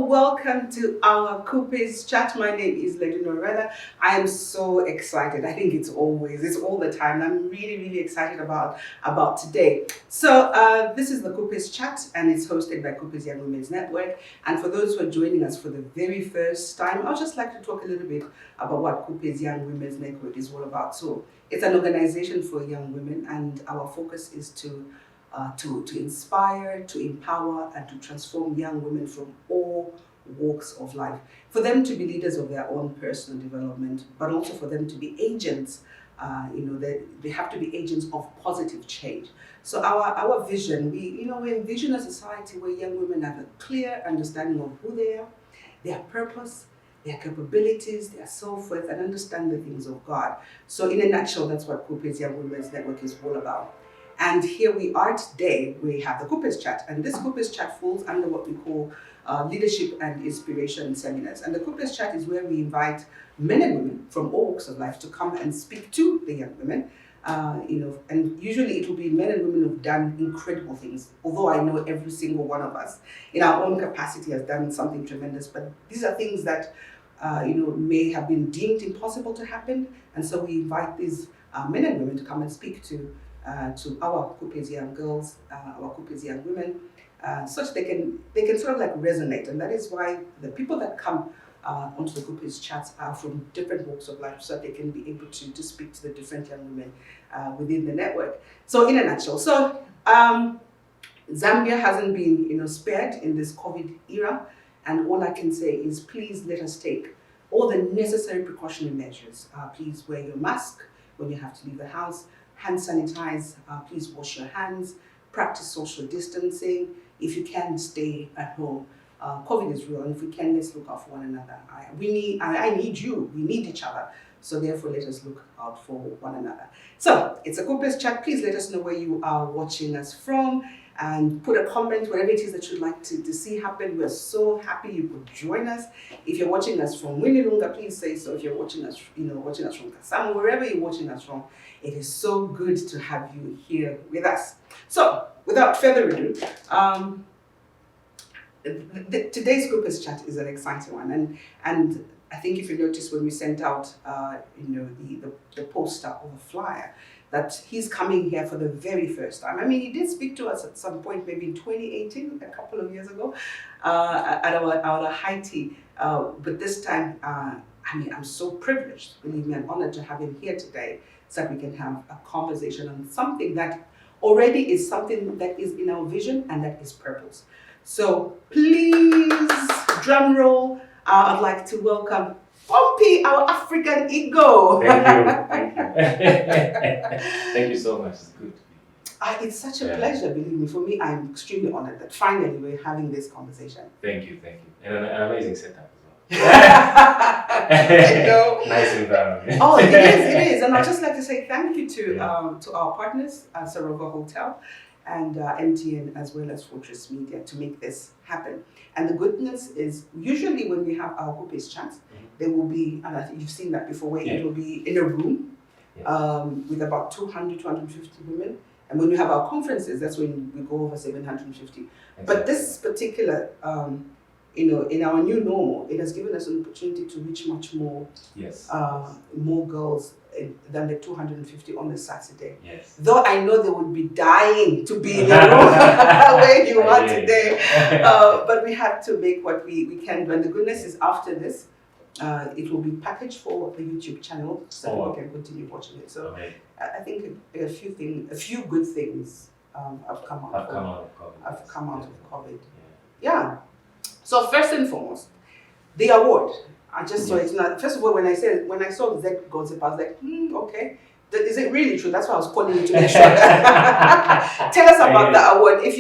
Welcome to our Kupes chat. My name is Lady Norella. I am so excited. I think it's all the time. I'm really excited about today. So this is the Kupes chat, and it's hosted by Kupes Young Women's Network. And for those who are joining us for the very first time, I'd just like to talk a little bit about what Kupes Young Women's Network is all about. So it's an organization for young women, and our focus is to inspire, to empower, and to transform young women from all walks of life, for them to be leaders of their own personal development, but also for them to be agents. They have to be agents of positive change. So our vision, we envision a society where young women have a clear understanding of who they are, their purpose, their capabilities, their self-worth, and understand the things of God. So in a nutshell, that's what Kupes Young Women's Network is all about. And here we are today, we have the Kupes Chat, and this Kupes Chat falls under what we call leadership and inspiration seminars. And the Kupes Chat is where we invite men and women from all walks of life to come and speak to the young women. And usually it will be men and women who've done incredible things. Although I know every single one of us in our own capacity has done something tremendous, but these are things that may have been deemed impossible to happen. And so we invite these men and women to come and speak to our Kupes young girls, our Kupes young women, such they can sort of like resonate. And that is why the people that come onto the Kupes chats are from different walks of life, so that they can be able to speak to the different young women within the network. So in a nutshell, Zambia hasn't been spared in this COVID era, and all I can say is please let us take all the necessary precautionary measures. Please wear your mask when you have to leave the house. Hand sanitize, please wash your hands, practice social distancing. If you can, stay at home. COVID is real, and if we can, let's look out for one another. I need you, we need each other. So therefore, let us look out for one another. So it's a Kupes chat. Please let us know where you are watching us from, and put a comment, whatever it is that you'd like to see happen. We're so happy you could join us. If you're watching us from Winilunga, please say so. If you're watching us, watching us from Kasama, wherever you're watching us from, it is so good to have you here with us. So, without further ado, today's Kupes chat is an exciting one, and I think if you notice when we sent out, the poster or the flyer, that he's coming here for the very first time. I mean, he did speak to us at some point, maybe in 2018, a couple of years ago, at our Haiti. But this time, I'm so privileged, believe me, I'm honored to have him here today, so that we can have a conversation on something that already is something that is in our vision, and that is purpose. So please, drum roll, I'd like to welcome Pompi, our African ego. Thank you. Thank you so much. It's good to be here. It's such a pleasure, believe me. For me, I'm extremely honored that finally we're having this conversation. Thank you. And an amazing setup as well. I know. Nice environment. Oh, it is. And I'd just like to say thank you to our partners, Sarova Hotel and MTN, as well as Fortress Media, to make this happen. And the goodness is, usually when we have our Kupes chats, there will be, and I think you've seen that before, where it will be in a room with about 200, 250 women. And when we have our conferences, that's when we go over 750. Exactly. But this particular, in our new normal, it has given us an opportunity to reach much more, more girls than the 250 on the Saturday. Yes. Though I know they would be dying to be in the room where you are today, but we have to make what we can do. And the goodness is, after this, it will be packaged for the YouTube channel, so people can continue watching it. So I think a few good things have come out of COVID. Yeah. So first and foremost, the award. I just saw it. First of all, when I saw the Z gossip, I was like, okay, is it really true? That's why I was calling you to make sure. Tell us about the award. If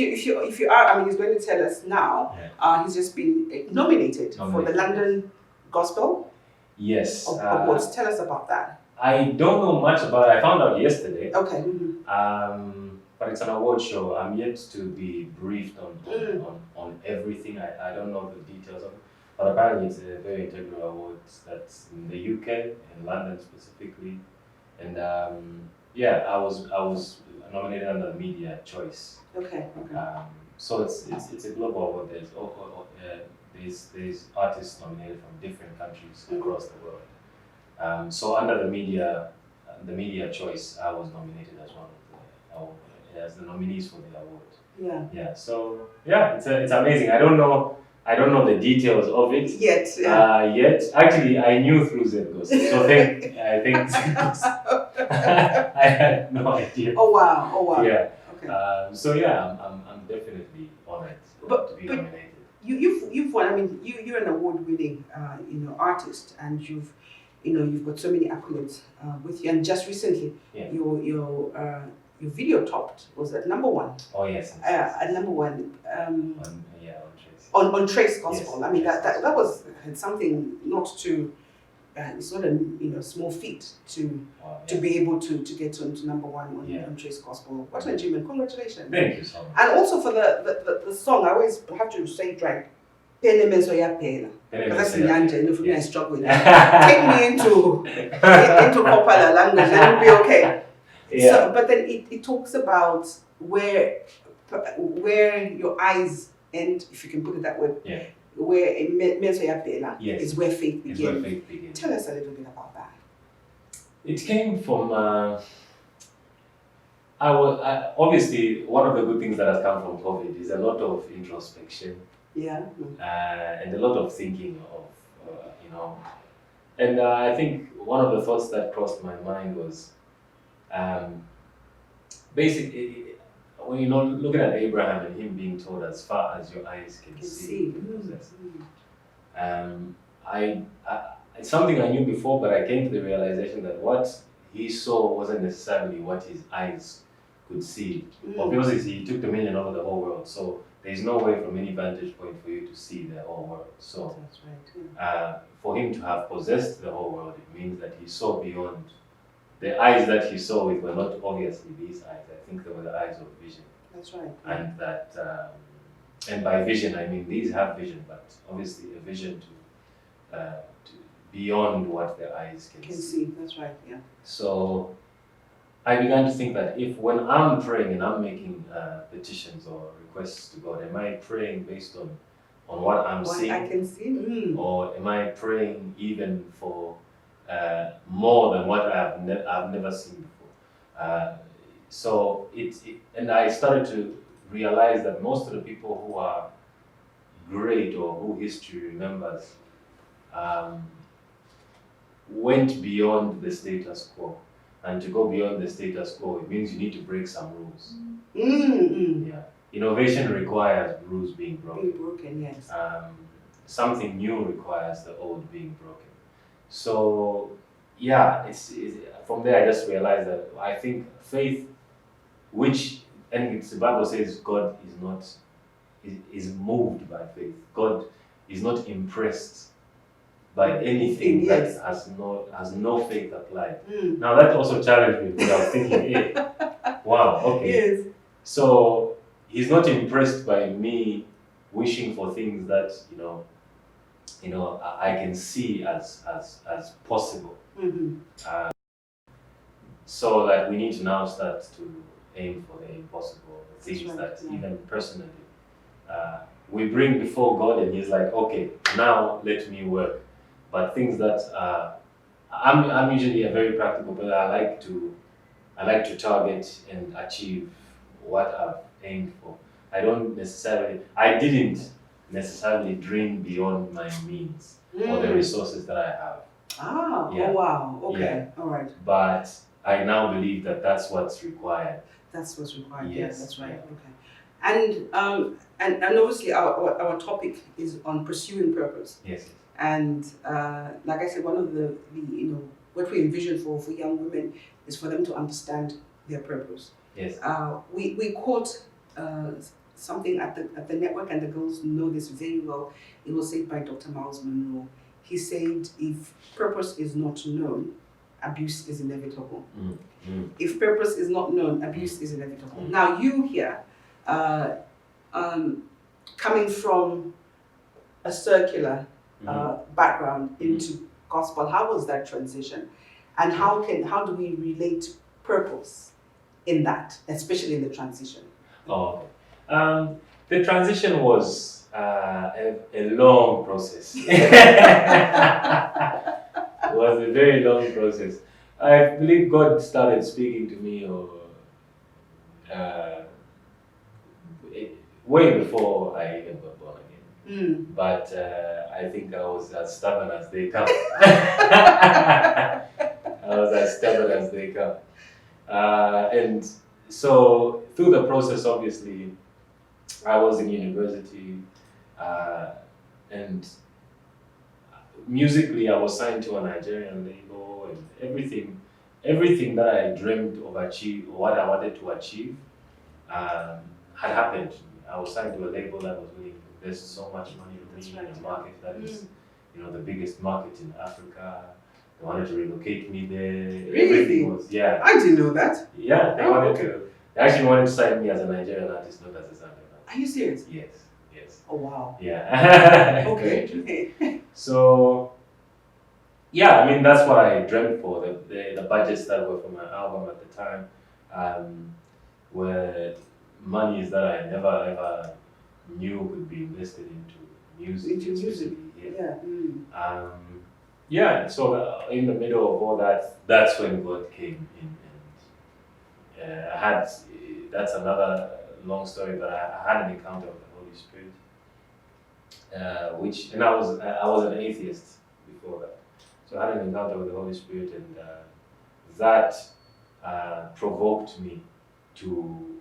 you are, he's going to tell us now. He's just been nominated for the London Gospel. Yes. Awards. Tell us about that. I don't know much about it. I found out yesterday. Okay. But it's an award show. I'm yet to be briefed on everything. I don't know the details of it. But apparently it's a very integral award that's in the UK, in London specifically. And yeah, I was nominated under Media Choice. Okay. So it's a global award. There's artists nominated from different countries across the world. So under the media choice, I was nominated as one of the as the nominees for the award. Yeah. Yeah. So yeah, it's amazing. I don't know the details of it Yet. Yeah. yet. Actually, I knew through Zgos. So I think Zgos. I had no idea. Oh wow. Yeah. Okay. So yeah, I'm definitely honored to be nominated. You've won. I mean, you're an award-winning artist, and you've got so many accolades with you. And just recently, Yeah. your video topped, was at number one. Oh yes. At number one. On Trace. On Trace Gospel. Yes, I mean Trace that was something not to. It's not a small feat to be able to get onto number one on Trace Gospel. What an achievement! Congratulations. Thank you so much. And also for the song, I always have to say it right. Pene meso ya pena. Because that's in Nyanja, for me I struggle with that. Take me into popular language, and it'll be okay. Yeah. So, but then it talks about where your eyes end, if you can put it that way. Yeah. Where meso ya pena Yes. is where faith begins. It's where faith begins. Tell us a little bit about that. It came from. Obviously one of the good things that has come from COVID is a lot of introspection. Yeah. And a lot of thinking of and I think one of the thoughts that crossed my mind was basically when looking at Abraham and him being told as far as your eyes can see. It's something I knew before, but I came to the realization that what he saw wasn't necessarily what his eyes could see. Obviously, he took dominion over the whole world, so there's no way from any vantage point for you to see the whole world. So that's right. for him to have possessed the whole world, it means that he saw beyond. The eyes that he saw with were not obviously these eyes. I think they were the eyes of vision. That's right. And that, and by vision, I mean these have vision, but obviously a vision to beyond what their eyes can see. That's right. Yeah. So I began to think that if when I'm praying and I'm making petitions or requests to God, am I praying based on what I'm seeing? I can see. Or am I praying even for more than what I've never seen before? So and I started to realize that most of the people who are great or who history remembers went beyond the status quo. And to go beyond the status quo, it means you need to break some rules. Yeah. Innovation requires rules being broken. Being broken, yes. Something new requires the old being broken. So, yeah, it's from there I just realized that I think faith, and the Bible says God is moved by faith. God is not impressed by anything that has no faith applied. Now that also challenged me because I was thinking, hey, wow, okay. Yes. So he's not impressed by me wishing for things that I can see as possible. So that we need to now start to aim for the impossible things that even personally we bring before God, and He's like, okay, now let me work. But things that I'm usually a very practical person. I like to target and achieve what I've aimed for. I didn't necessarily dream beyond my means or the resources that I have. Oh wow, okay, Yeah. All right. But I now believe that that's what's required. That's what's required. Yes. That's right. Yeah. Okay. And obviously our topic is on pursuing purpose. Yes. And like I said, one of the what we envision for young women is for them to understand their purpose. Yes. We quote something at the network, and the girls know this very well. It was said by Dr. Miles Monroe. He said, if purpose is not known, abuse is inevitable. Mm. If purpose is not known, abuse is inevitable. Now you here, coming from a circular background into gospel, how was that transition? And how do we relate purpose in that, especially in the transition? Oh, okay. The transition was a long process. It was a very long process. I believe God started speaking to me uh, way before I even got born again. But I think I was as stubborn as they come. I was as stubborn as they come. And so through the process, obviously, I was in university, and musically, I was signed to a Nigerian label, and everything that I dreamed of achieve, or what I wanted to achieve, had happened. I was signed to a label that was willing to invest so much money in me in a market that is, the biggest market in Africa. They wanted to relocate me there. Really? Everything was, yeah. I didn't know that. Yeah, they actually wanted to sign me as a Nigerian artist, not as a Zambian artist. Are you serious? Yes. Oh wow. Yeah. Okay. So, yeah, I mean, that's what I dreamt for. The budgets that were for my album at the time were monies that I never ever knew could be invested into music. Into music. Yeah. So in the middle of all that, that's when God came in, and that's another long story. But I had an encounter with the Holy Spirit, and I was an atheist before that. So I had an encounter with the Holy Spirit, and that provoked me to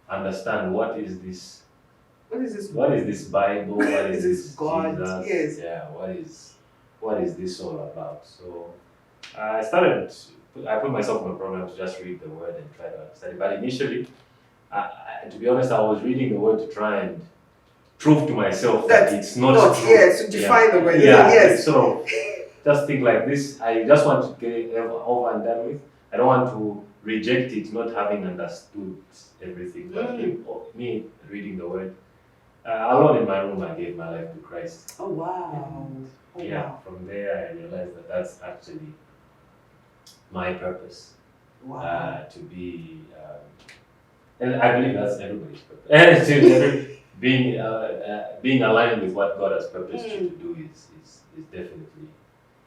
understand what is this Bible, what is this God? Jesus? Yes. Yeah, what is this all about? So I put myself in a program to just read the word and try to understand it. But initially, to be honest, I was reading the word to try and prove to myself that it's not true. Yes, to define the word. Yeah, Yes. So just think like this. I just want to get it over and done with. I don't want to reject it, not having understood everything. But me reading the word, alone in my room, I gave my life to Christ. Oh wow. Wow. From there, I realized that that's actually my purpose. Wow. To be, and I believe that's everybody's purpose. Being aligned with what God has purposed you to do is definitely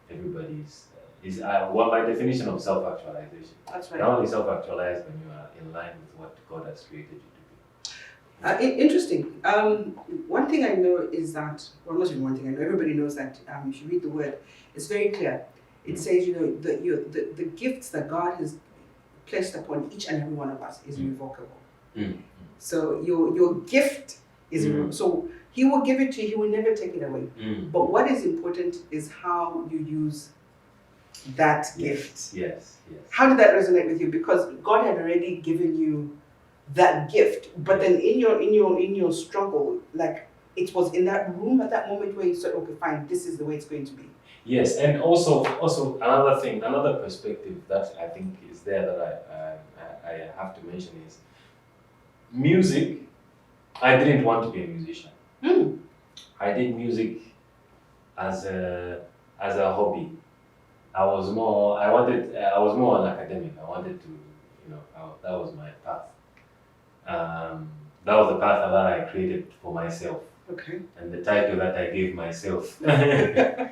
everybody's. Is what my definition of self-actualization. That's right. You're only self-actualized when you are in line with what God has created you to be. Interesting. One thing I know is that, well, not even one thing I know. Everybody knows that if you read the word, it's very clear. It says, the gifts that God has placed upon each and every one of us is irrevocable. So your gift is irrevocable. So He will give it to you. He will never take it away. But what is important is how you use that gift. Yes. How did that resonate with you? Because God had already given you that gift, but then in your struggle, like it was in that room at that moment where you said, okay, fine, this is the way it's going to be. Yes, and also another perspective that I think is there that I have to mention is music. I didn't want to be a musician. I did music as a hobby. I was more an academic. I wanted to, that was my path. That was the path that I created for myself. Okay. And the title that I gave myself. But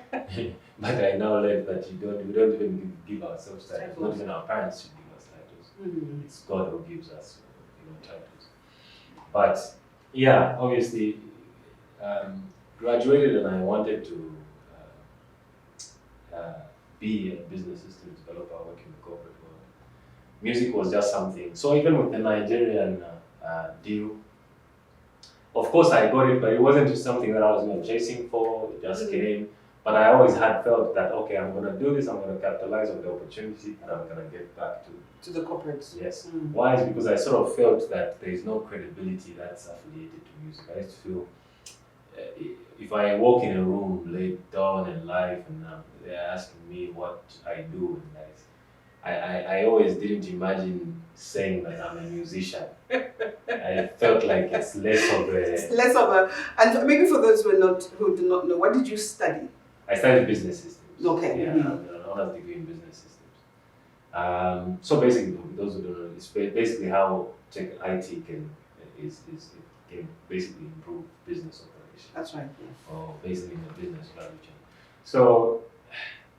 I now learned that we don't even give ourselves titles. Not even our parents should give us titles. It's God who gives us, titles. But yeah, obviously, graduated and I wanted to be a business systems developer working in the corporate world. Music was just something. So even with the Nigerian deal, of course I got it, but it wasn't just something that I was chasing for. It just came. But I always had felt that, okay, I'm going to do this, I'm going to capitalize on the opportunity, and I'm going to get back to the corporates. Yes. Why? Is because I sort of felt that there is no credibility that's affiliated to music. I used to feel if I walk in a room laid down in life and they're asking me what I do, and I always didn't imagine saying that I'm a musician. I felt like it's less of It's a. less of a, and maybe for those who do not know, what did you study? I studied business systems. Okay. Yeah, Mm-hmm. I have an honors degree in business systems. So basically, for those who don't know, it's basically how tech IT can it can basically improve business operations. That's right. Yeah. Or basically in the business value chain. So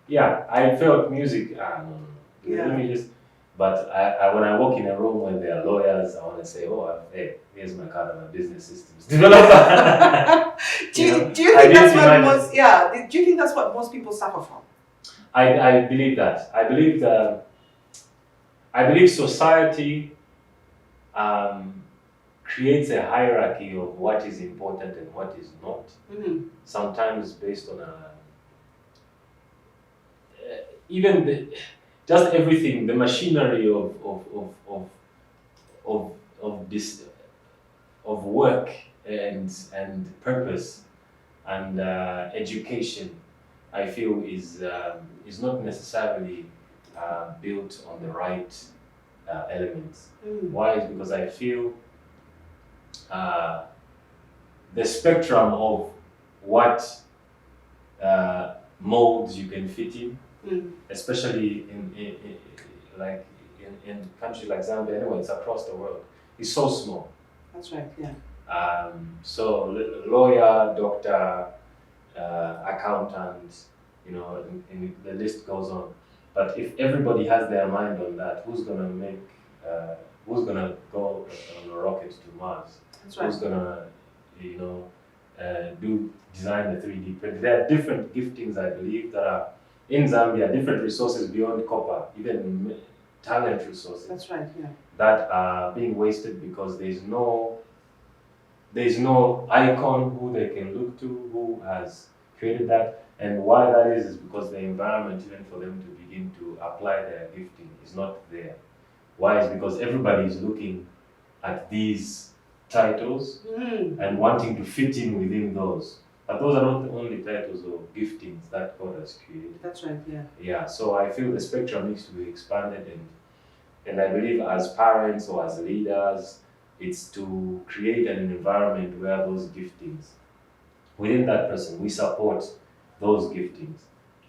yeah, I felt music. No. Yeah. Let me just. But when I walk in a room when there are lawyers, I want to say, oh, hey, here's my card, I'm a business systems developer. do you think do you think that's what most people suffer from? I believe that. I believe society creates a hierarchy of what is important and what is not. Mm-hmm. Sometimes based on even just everything, the machinery of this of work and purpose and education, I feel is not necessarily built on the right elements. Mm. Why? Is because I feel the spectrum of what molds you can fit in, especially like in countries like Zambia, anyway, it's across the world. It's so small. That's right. Yeah. So lawyer, doctor, accountant, and the list goes on. But if everybody has their mind on that, who's gonna go on a rocket to Mars? That's right. Who's gonna, design the 3D print? There are different giftings, I believe, that are in Zambia, different resources beyond copper, even talent resources. That's right. Yeah. That are being wasted because there's no icon who they can look to who has created that. And why that is because the environment, even for them to begin to apply their gifting, is not there. Why? Is because everybody is looking at these titles and wanting to fit in within those. But those are not the only titles or giftings that God has created. That's right. Yeah. Yeah. So I feel the spectrum needs to be expanded, and I believe as parents or as leaders, it's to create an environment where those giftings, within that person, we support those giftings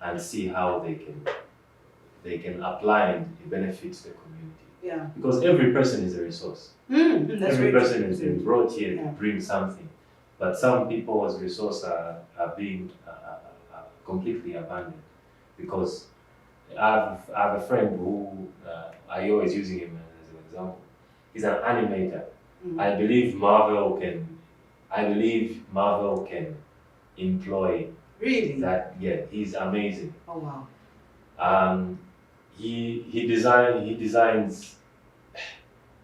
and see how they can apply and it benefits the community. Yeah. Because every person is a resource. Every person is brought here to bring something. But some people's resources are being completely abandoned. Because I have a friend who, I always using him as an example. He's an animator. I believe Marvel can employ that. Yeah, he's amazing. Oh wow. He designs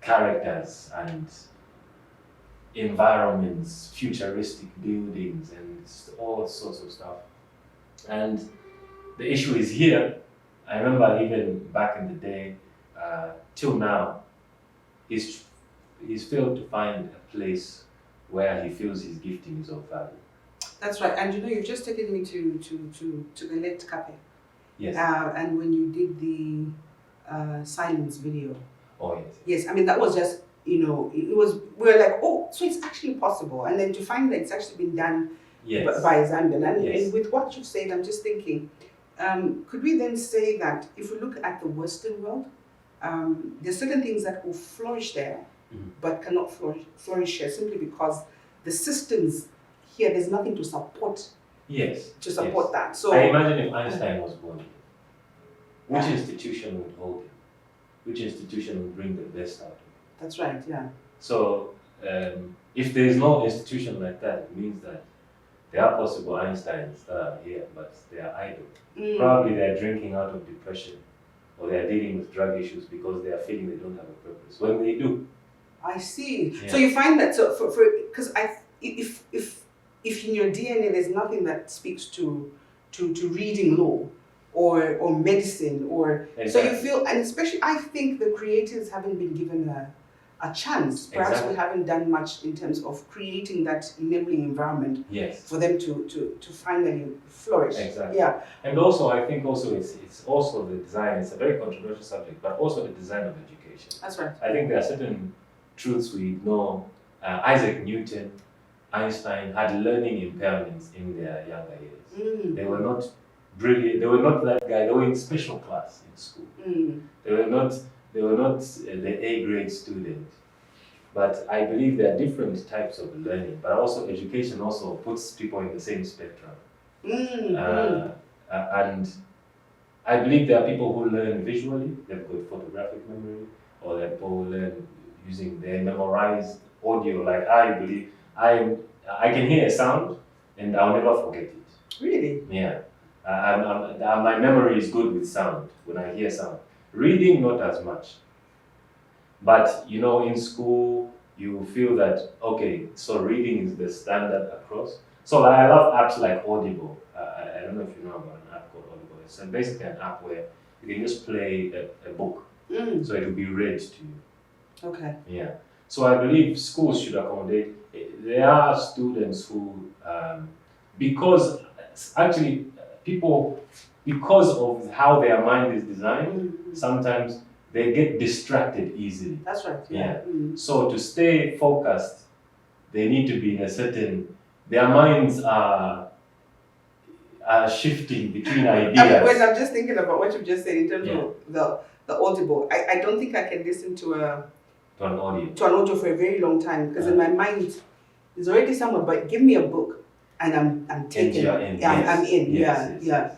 characters and environments, futuristic buildings, and all sorts of stuff. And the issue is here. I remember even back in the day, till now, he's failed to find a place where he feels his gifting is of value. That's right. And you've just taken me to the late Cape. Yes. And when you did the silence video. Oh yes. Yes, I mean that was just we were like, oh, so it's actually possible, and then to find that it's actually been done by Zambian. And with what you've said, I'm just thinking, could we then say that if we look at the Western world, there's certain things that will flourish there, but cannot flourish here simply because the systems here, there's nothing to support. Yes. To support that. So I imagine if Einstein was born here, which institution would hold him? Which institution would bring the best out of him? That's right, yeah. So if there is no institution like that, it means that there are possible Einsteins that are here, but they are idle. Probably they are drinking out of depression, or they are dealing with drug issues because they are feeling they don't have a purpose. When they do. I see. Yeah. So you find that because if in your DNA there's nothing that speaks to reading law or medicine or exactly. So you feel, and especially I think the creatives haven't been given a a chance. Perhaps Exactly. we haven't done much in terms of creating that enabling environment Yes. for them to finally flourish. Exactly. Yeah. And also, I think also it's also the design. It's a very controversial subject, but also the design of education. That's right. I think there are certain truths we ignore. Isaac Newton, Einstein had learning impairments in their younger years. They were not brilliant. They were not that guy. They were in special class in school. They were not. They were not the A grade student. But I believe there are different types of learning. But also education also puts people in the same spectrum. And I believe there are people who learn visually. They've got photographic memory, or there are people who learn using they memorize audio. Like I believe I can hear a sound and I'll never forget it. Really? Yeah. My memory is good with sound when I hear sound. Reading, not as much. But in school, you feel that, okay, so reading is the standard across. So I love apps like Audible. I don't know if you know about an app called Audible. It's basically an app where you can just play a book. So it will be read to you. Okay. Yeah. So I believe schools should accommodate. There are students who, because actually people, because of how their mind is designed, sometimes they get distracted easily. That's right. Yeah. So to stay focused, they need to be in a certain. Their minds are shifting between ideas. I mean, when I'm just thinking about what you've just said in terms of the Audible, I don't think I can listen to an audio for a very long time because in my mind there's already someone. But give me a book and I'm taking. I'm in. Yeah.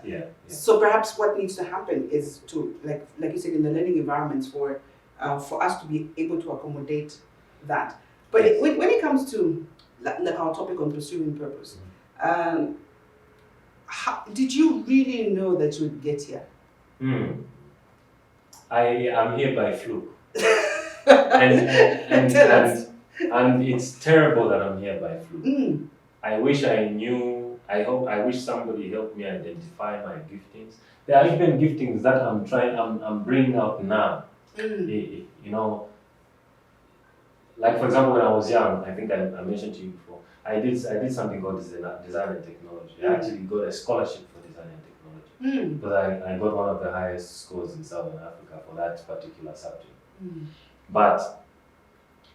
So perhaps what needs to happen is to like you said in the learning environments for us to be able to accommodate that. But when it comes to like our topic on pursuing purpose, did you really know that you would get here? I am here by fluke. and it's terrible that I'm here by fluke. I wish I knew. I wish somebody helped me identify my giftings. There are even giftings that I'm bringing out now. Like for example, when I was young, I think I mentioned to you before, I did something called design and technology. I actually got a scholarship for design and technology because I got one of the highest scores in Southern Africa for that particular subject. But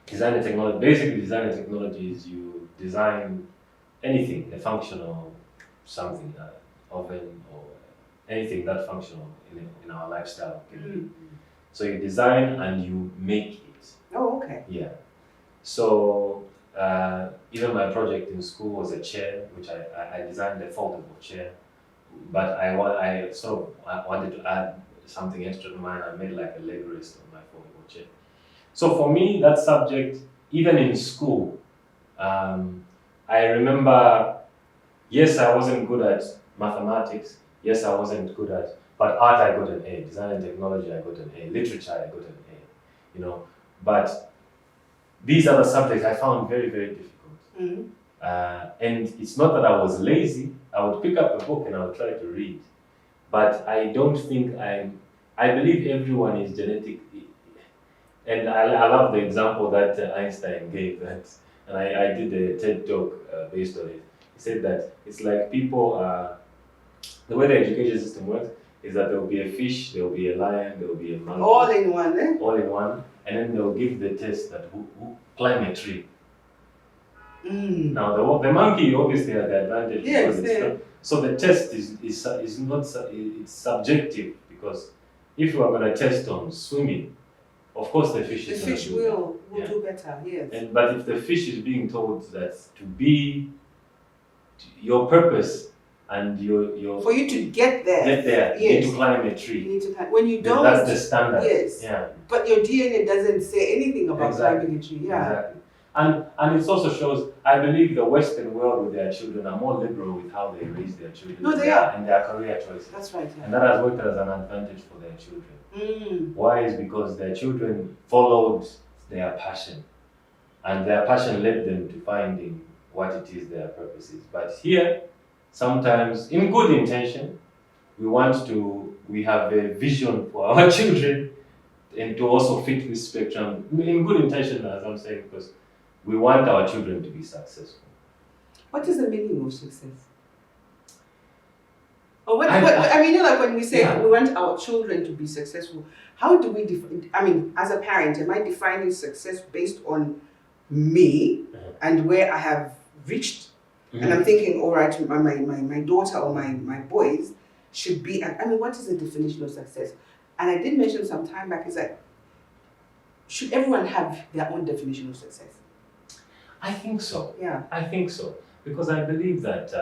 design and technology is you design anything, a functional something, oven or anything that functional in our lifestyle. So you design and you make it. Oh, okay. Yeah. So even my project in school was a chair, which I designed a foldable chair, but I wanted to add something extra to mine. I made like a leg rest on my foldable chair. So for me, that subject, even in school, I remember, yes, I wasn't good at mathematics. Yes, I wasn't good at, but art I got an A, design and technology I got an A, literature I got an A, But these other subjects I found very, very difficult. And it's not that I was lazy. I would pick up a book and I would try to read. But I don't think I believe everyone is genetic. And I love the example that Einstein gave that. And I did a TED talk based on it. He said that it's like people the way the education system works is that there will be a fish, there will be a lion, there will be a monkey. All in one, eh? All in one. And then they'll give the test that who climb a tree. Now the monkey obviously has the advantage. Yes. So the test is not it's subjective because if you are going to test on swimming, of course the fish will do better. Yes. But if the fish is being told that to be your purpose and your for you to get there, you need to climb a tree. You need to climb. When you don't, that's the standard. Yes. Yeah. But your DNA doesn't say anything about climbing a tree. Yeah. Exactly. And it also shows, I believe the Western world with their children are more liberal with how they raise their children. No, they are. And their career choices. That's right. Yeah. And that has worked as an advantage for their children. Why? Is because their children followed their passion. And their passion led them to finding what it is their purpose is. But here, sometimes, in good intention, we have a vision for our children and to also fit this spectrum in good intention, as I'm saying, because we want our children to be successful. What is the meaning of success? Or I mean, like when we say we want our children to be successful, how do we define? I mean, as a parent, am I defining success based on me and where I have reached? And I'm thinking, all right, my daughter or my boys should be. I mean, what is the definition of success? And I did mention some time back is that should everyone have their own definition of success? I think so. Yeah. I think so. Because I believe that,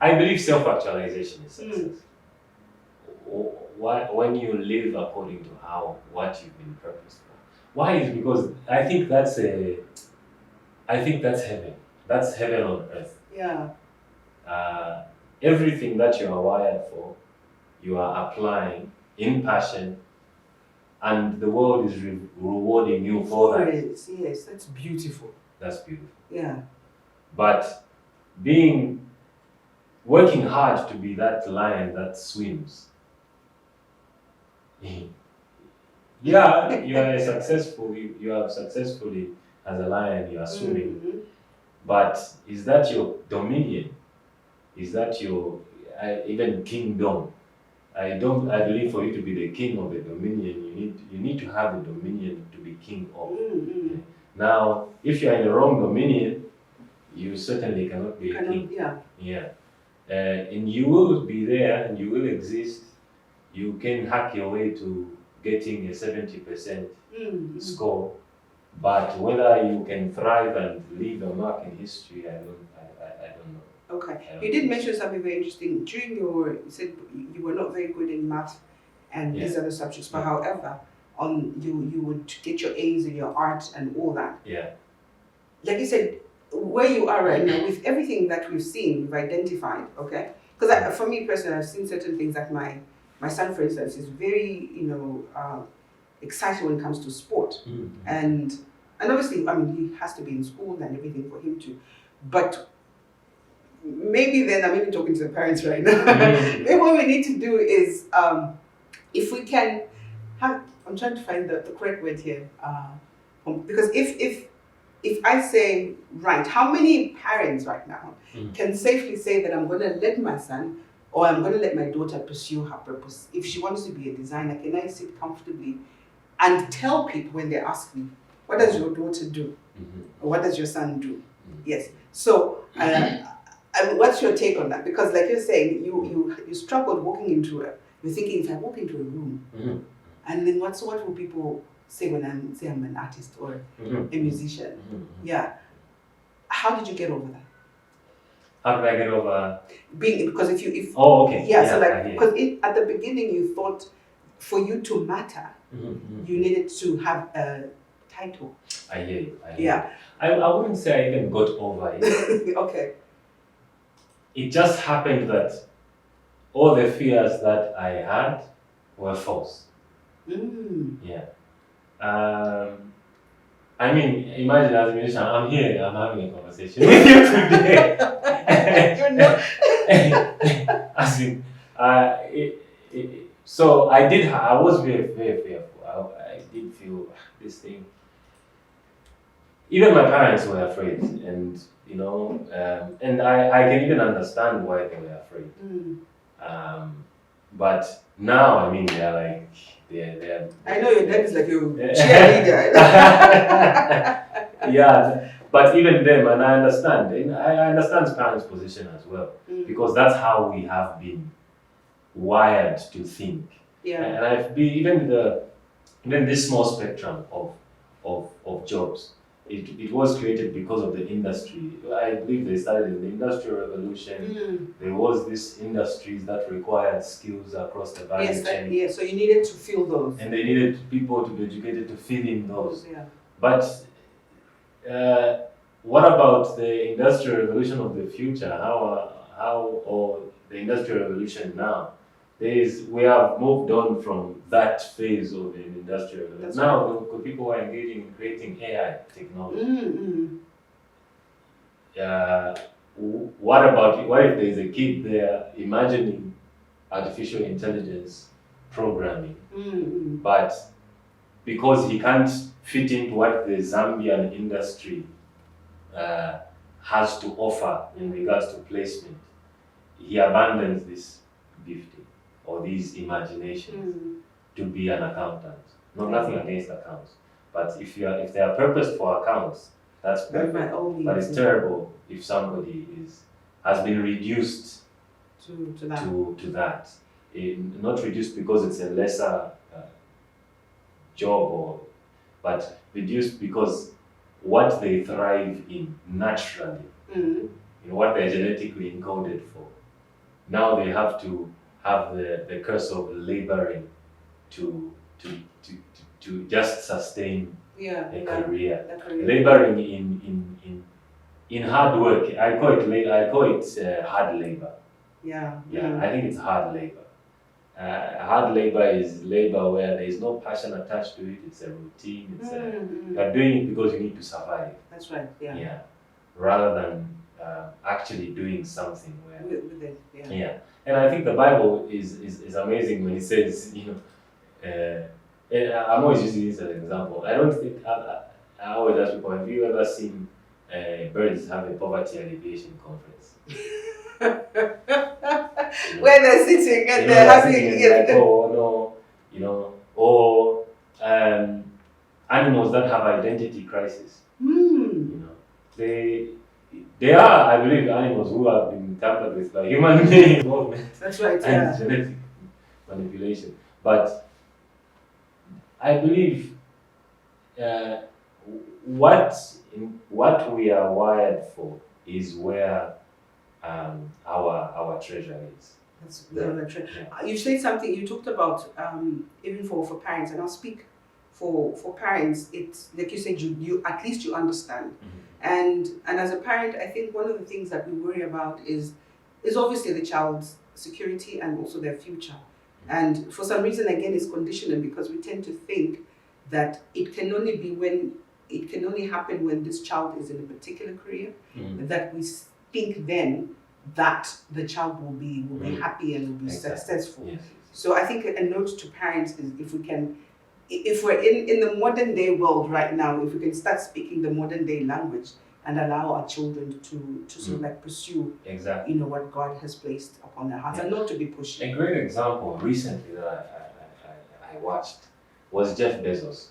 I believe self-actualization is success. When you live according to what you've been purposed for. Why is because I think that's heaven. That's heaven on earth. Yeah. Everything that you are wired for, you are applying in passion, and the world is rewarding you for that. Yes, that's beautiful. That's beautiful. Yeah. But working hard to be that lion that swims. Yeah, you are successful. You are successfully as a lion. You are swimming. But is that your dominion? Is that your even kingdom? I believe for you to be the king of the dominion, you need to have the dominion to be king of. Now, if you are in the wrong dominion, you certainly cannot be a king. Yeah. And you will be there and you will exist. You can hack your way to getting a 70% score, but whether you can thrive and leave a mark in history, I don't know. Okay. You did mention something very interesting. You said you were not very good in math and these other subjects, but however, you would get your A's in your art and all that. Yeah. Like you said, where you are right now, with everything that we've seen, we've identified, okay? Because for me personally, I've seen certain things that my son, for instance, is very, excited when it comes to sport. And obviously, I mean, he has to be in school and everything for him to, but maybe then, I'm even talking to the parents right now, maybe what we need to do is, if we can have, I'm trying to find the correct word here, because if I say, right, how many parents right now can safely say that I'm going to let my son or I'm going to let my daughter pursue her purpose? If she wants to be a designer, can I sit comfortably and tell people when they ask me, what does your daughter do? Or what does your son do? Yes. So, what's your take on that? Because like you're saying, you struggled walking into you're thinking, if I walk into a room, and then what will people say when I'm an artist or a musician? Yeah. How did you get over that? How did I get over because if oh, okay. Yeah, so like because at the beginning you thought for you to matter, you needed to have a title. I hear you. I wouldn't say I even got over it. Okay. It just happened that all the fears that I had were false. Yeah. I mean, imagine as a musician, I'm here, I'm having a conversation with you today. As in, so I was very, very fearful. I did feel this thing. Even my parents were afraid, and and I can even understand why they were afraid. But now, I mean, they're like, they're I know your dad is like your cheerleader. Yeah, but even them, and I understand. And I understand parents' position as well, because that's how we have been wired to think. Yeah. And I've been even this small spectrum of jobs. It was created because of the industry. I believe they started in the Industrial Revolution. There was this industries that required skills across the value chain. Yes, so you needed to fill those. And they needed people to be educated to fill in those. Yeah. But what about the Industrial Revolution of the future? Or the Industrial Revolution now? We have moved on from that phase of the industrial revolution. Now, people are engaging in creating AI technology. What if there's a kid there imagining artificial intelligence programming, but because he can't fit into what the Zambian industry has to offer in regards to placement, he abandons this gifting or these imaginations to be an accountant. No, nothing against accounts, but if they are purposed for accounts, that's perfect. But it's terrible if somebody has been reduced to that. Not reduced because it's a lesser job, but reduced because what they thrive in naturally, what they're genetically encoded for. Now they have to have the curse of laboring to just sustain a career. Laboring in hard work. I call it hard labor. I think it's hard labor. Hard labor is labor where there is no passion attached to it. It's a routine. You are doing it because you need to survive. That's right. Yeah. Rather than actually doing something with it. Yeah. And I think the Bible is amazing when it says, I'm always using this as an example. I don't think I always ask people, have you ever seen birds have a poverty alleviation conference? Where they're sitting and they're having or animals that have identity crisis. They are, I believe, animals who have been tampered with by human being involvement. That's right. And genetic manipulation. But I believe what we are wired for is where our treasure is. That's the treasure. You said something. You talked about even for parents, and I'll speak for parents. It's like you said. You at least you understand. And as a parent, I think one of the things that we worry about is obviously the child's security and also their future. And for some reason, again, it's conditional because we tend to think that it can only happen when this child is in a particular career, that we think then that the child will be happy and will be successful. Yes. So I think a note to parents is if we're in the modern day world right now, if we can start speaking the modern day language and allow our children to sort of like pursue what God has placed upon their hearts and not to be pushy. A great example recently that I watched was Jeff Bezos.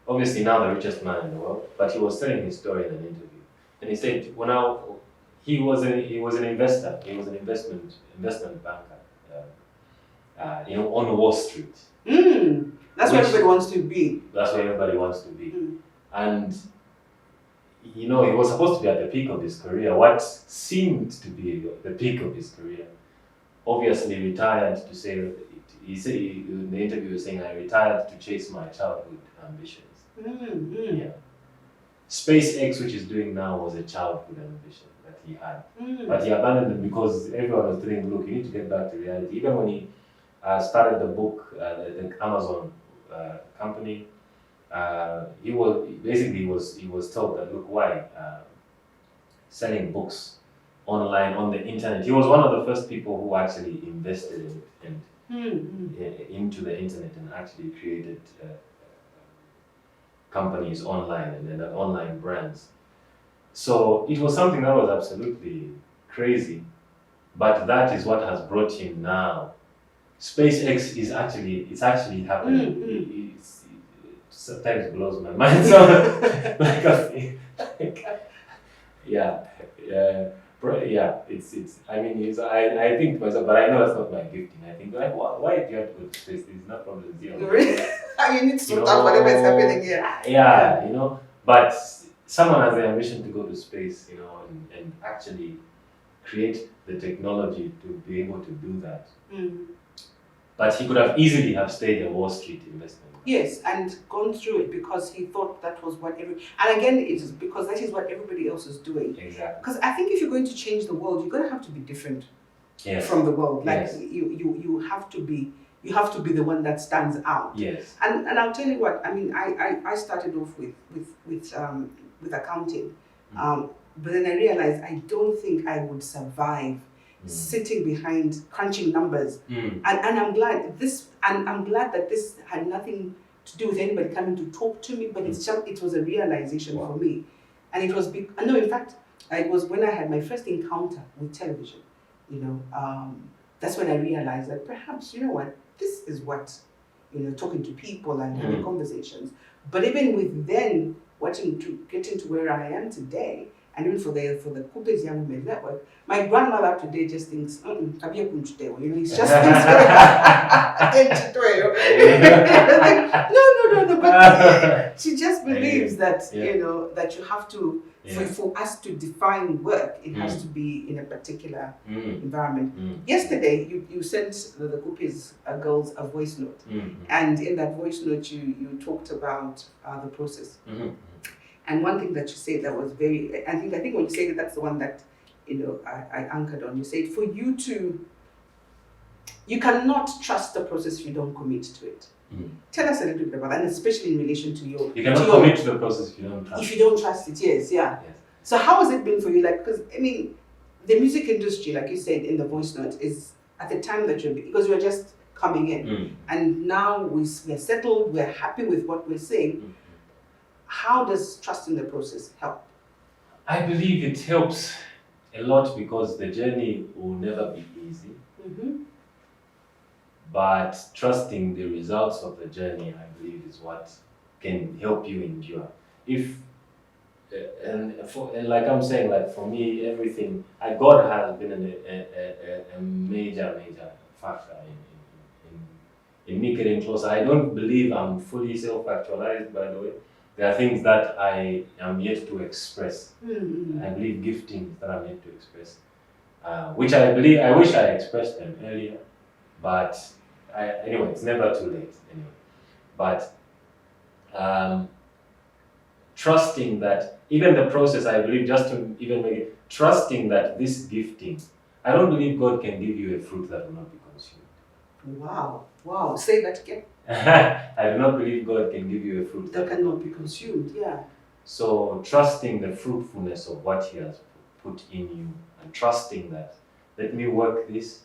Obviously now the richest man in the world, but he was telling his story in an interview, and he said he was an investor. He was an investment banker, on Wall Street. That's where everybody wants to be. That's where everybody wants to be. And he was supposed to be at the peak of his career. What seemed to be the peak of his career, obviously retired to say. He said in the interview, he was saying, "I retired to chase my childhood ambitions." Yeah. SpaceX, which he's doing now, was a childhood ambition that he had, but he abandoned it because everyone was telling him, "Look, you need to get back to reality." Even when he started the book, the Amazon company, he was told that, look, why selling books online on the internet? He was one of the first people who actually invested into the internet and actually created companies online and online brands. So it was something that was absolutely crazy, but that is what has brought him now. SpaceX is actually happening. It sometimes blows my mind. So, it's. I mean, I think to myself, but I know it's not my gifting. I think like, why do you have to go to space? There's no problem here. You need to sort out whatever is happening here. Yeah, but someone has the ambition to go to space, and actually create the technology to be able to do that. But he could have easily stayed a Wall Street investment. Yes, and gone through it because he thought that was what and again, it is because that is what everybody else is doing. Exactly. Because I think if you're going to change the world, you're going to have to be different from the world. Like you have to be the one that stands out. Yes. And I'll tell you what. I mean, I started off with accounting, but then I realized I don't think I would survive sitting behind crunching numbers. And I'm glad that this had nothing to do with anybody coming to talk to me, but it was a realization for me. And it was no, in fact, it was when I had my first encounter with television. That's when I realized that perhaps, you know what, this is what, talking to people and having conversations. But even with then getting to where I am today, and even for the Kupes Young Women Network, my grandmother today just thinks, it's just things no, but she just believes that, that you have to, for us to define work, it has to be in a particular environment. Yesterday, you sent the Kupes girls a voice note, and in that voice note, you talked about the process. And one thing that you said that was very, I think when you said that's the one that, I anchored on. You said for you cannot trust the process if you don't commit to it. Tell us a little bit about that, and especially in relation to your... You cannot commit to the process if you don't trust it. If you don't trust it, yes. So how has it been for you? Because, the music industry, like you said in the voice note, is at the time that because you're just coming in. And now we're settled, we're happy with what we're saying. How does trusting the process help? I believe it helps a lot because the journey will never be easy. But trusting the results of the journey, I believe, is what can help you endure. And like I'm saying, like for me, everything, God has been a major factor in me getting closer. I don't believe I'm fully self-actualized, by the way. There are things that I am yet to express. I believe giftings that I'm yet to express, which I wish I expressed them earlier, but anyway, it's never too late. Anyway, but trusting that even the process, I believe, just to even make it, trusting that this gifting, I don't believe God can give you a fruit that will not be consumed. Wow, say that again. I do not believe God can give you a fruit that cannot be consumed. So trusting the fruitfulness of what He has put in you, and trusting that, let me work this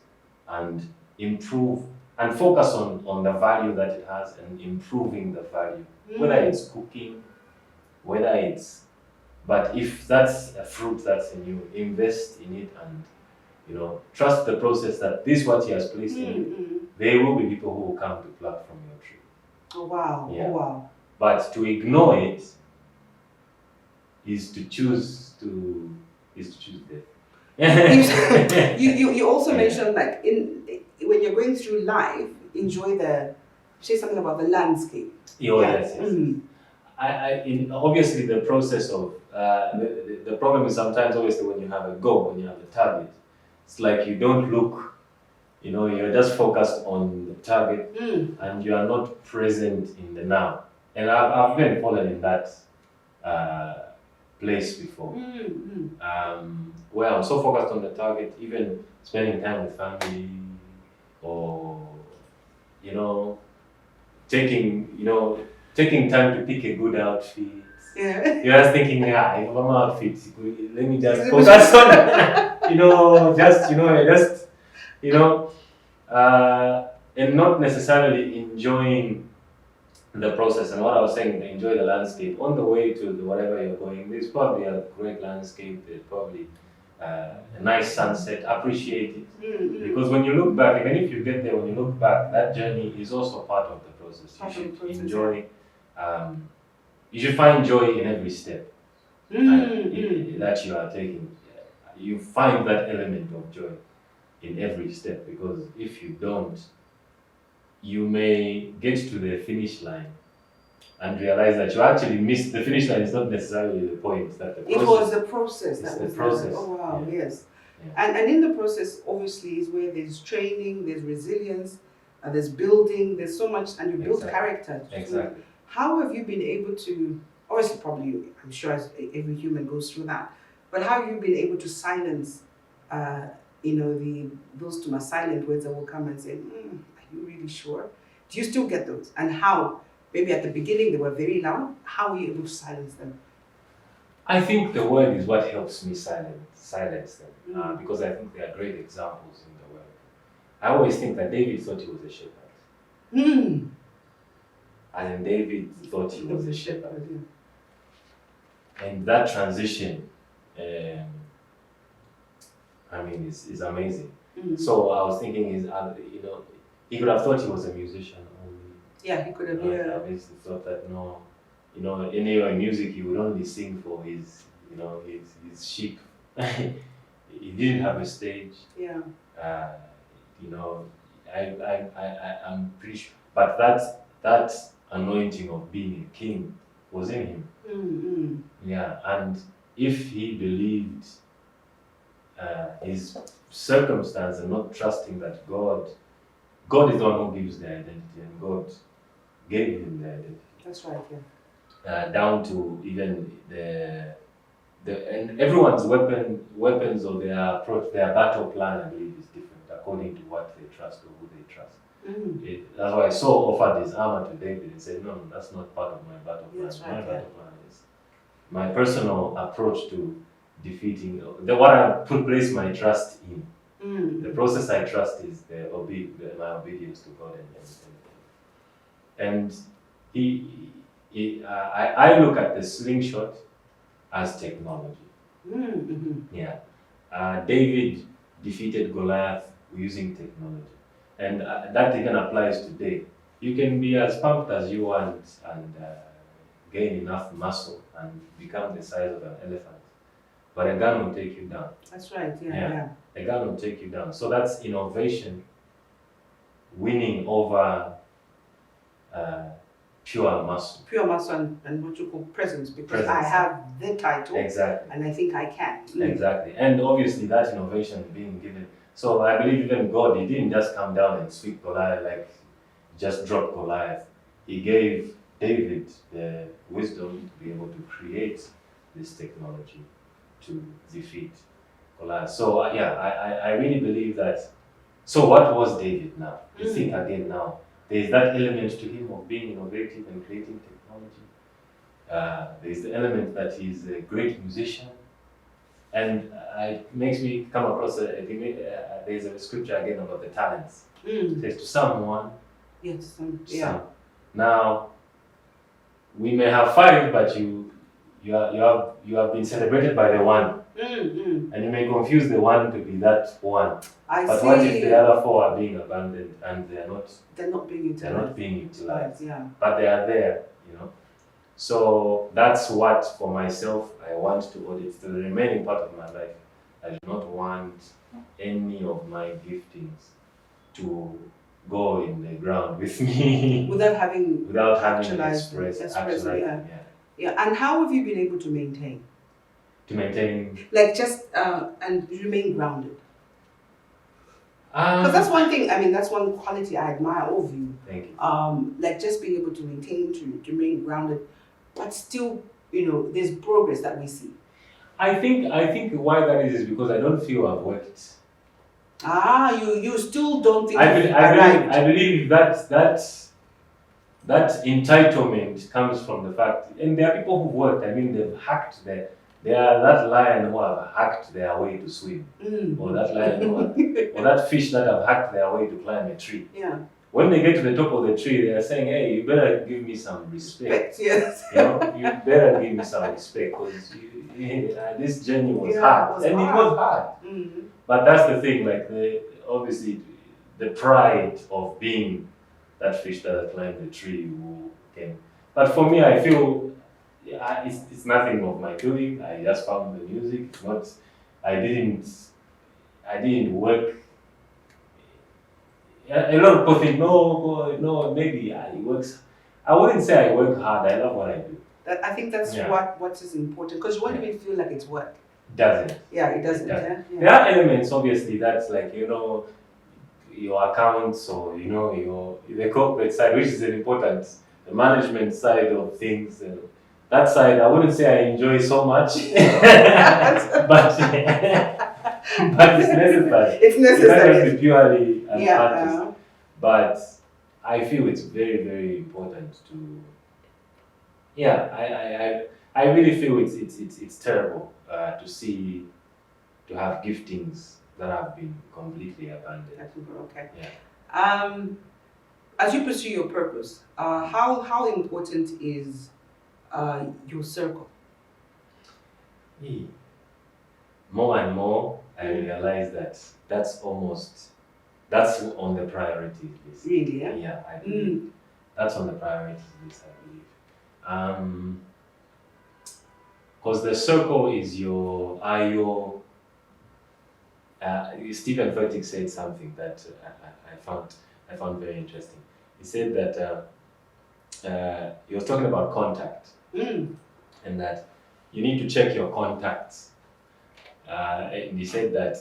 and improve and focus on the value that it has and improving the value, whether it's cooking, but if that's a fruit that's in you, invest in it and trust the process that this is what He has placed in you. There will be people who will come to pluck from your tree. Oh wow. But to ignore it is to choose death. you also mentioned like when you're going through life, say something about the landscape. Yes. Obviously the process of the problem is sometimes obviously when you have a goal, when you have a target, it's like you don't look, you're just focused on the target and you are not present in the now. And I've been fallen in that place before, where I'm so focused on the target, even spending time with family or taking time to pick a good outfit. You're just thinking, if I'm outfit, let me just focus on, and not necessarily enjoying the process. And what I was saying, enjoy the landscape. On the way to whatever you're going, there's probably a great landscape, there's probably a nice sunset, appreciate it. Because when you look back, even if you get there, when you look back, that journey is also part of the process. You should enjoy, you should find joy in every step that you are taking. You find that element of joy in every step, because if you don't, you may get to the finish line and realize that you actually missed the finish line. Is not necessarily the point. That the process, it was the process. It's the process. Oh wow, yes. And in the process, obviously, is where there's training, there's resilience, there's building, there's so much, and you build character. Exactly. How have you been able to? Obviously, probably, I'm sure every human goes through that. But how have you been able to silence, those silent words that will come and say, "Are you really sure?" Do you still get those? And how? Maybe at the beginning they were very loud. How are you able to silence them? I think the word is what helps me silence them, because I think they are great examples in the word. I always think that David thought he was a shepherd. and David thought he was a shepherd. And that transition, I mean, is amazing. So I was thinking, he could have thought he was a musician only. Yeah, he could have. I obviously thought that in music he would only sing for his sheep. He didn't have a stage. Yeah. I'm pretty sure, but that anointing of being a king was in him. Yeah, and if he believed his circumstance and not trusting that God is the one who gives the identity, and God gave him the identity. That's right. Yeah. Down to even and everyone's weapons or their approach, their battle plan, I believe, is different according to what they trust or who they trust. That's why Saul offered his armor to David and said, no, that's not part of my battle plan. That's right, my battle plan is my personal approach to defeating what I place my trust in. The process I trust is my obedience to God and I look at the slingshot as technology. Yeah. David defeated Goliath using technology. And that even applies today. You can be as pumped as you want and gain enough muscle and become the size of an elephant. But a gun will take you down. That's right, yeah. A gun will take you down. So that's innovation winning over pure muscle. Pure muscle and what you call presence, because I have the title. Exactly. And I think I can. Exactly. And obviously that innovation being given. So I believe even God, he didn't just come down and sweep Goliath, like just drop Goliath. He gave David the wisdom to be able to create this technology to defeat Goliath. So I really believe that. So what was David now? You think again now. There's that element to him of being innovative and creating technology. There's the element that he's a great musician. And it makes me come across, there's a scripture again about the talents. It says to someone, some. Now, we may have 5, but you have been celebrated by the one. And you may confuse the one to be that one. But what if the other 4 are being abandoned and they're not being utilized? Yeah. But they are there, So that's what, for myself, I want to audit the remaining part of my life. I do not want any of my giftings to go in the ground with me without having expressed. Yeah. And how have you been able to maintain? Like just and remain grounded. Because that's one thing. I mean, that's one quality I admire of you. Thank you. Like just being able to maintain, to remain grounded, but still, there's progress that we see. I think why that is because I don't feel I've worked. You still don't think I believe that entitlement comes from the fact, and there are people who've worked. I mean, they've hacked they are that lion who have hacked their way to swim, or that lion or that fish that have hacked their way to climb a tree. Yeah. When they get to the top of the tree, they are saying, "Hey, you better give me some respect. Yes. You better give me some respect because this journey was hard, and it was hard." But that's the thing, like obviously the pride of being that fish that climbed the tree who came. But for me, I feel it's nothing of my doing. I just found the music. I didn't work. A lot of people think, no, maybe I work. I wouldn't say I work hard. I love what I do. I think that's what is important, because you won't even feel like it's work. Doesn't. Yeah, it doesn't. Yeah. There are elements, obviously, that's like, your accounts or, the corporate side, which is important, the management side of things. That side, I wouldn't say I enjoy so much, but it's necessary. It's necessary. It's not just purely an artist. But I feel it's very, very important to. Yeah, I really feel it's terrible to have giftings that have been completely abandoned. Okay. Yeah. as you pursue your purpose, how important is your circle? Eh, More and more, I realize that that's on the priority list. Really, yeah? Yeah, I believe that's on the priority list. I believe, because the circle is your are your. Stephen Furtick said something that I found very interesting. He said that he was talking about contact, and that you need to check your contacts. And he said that,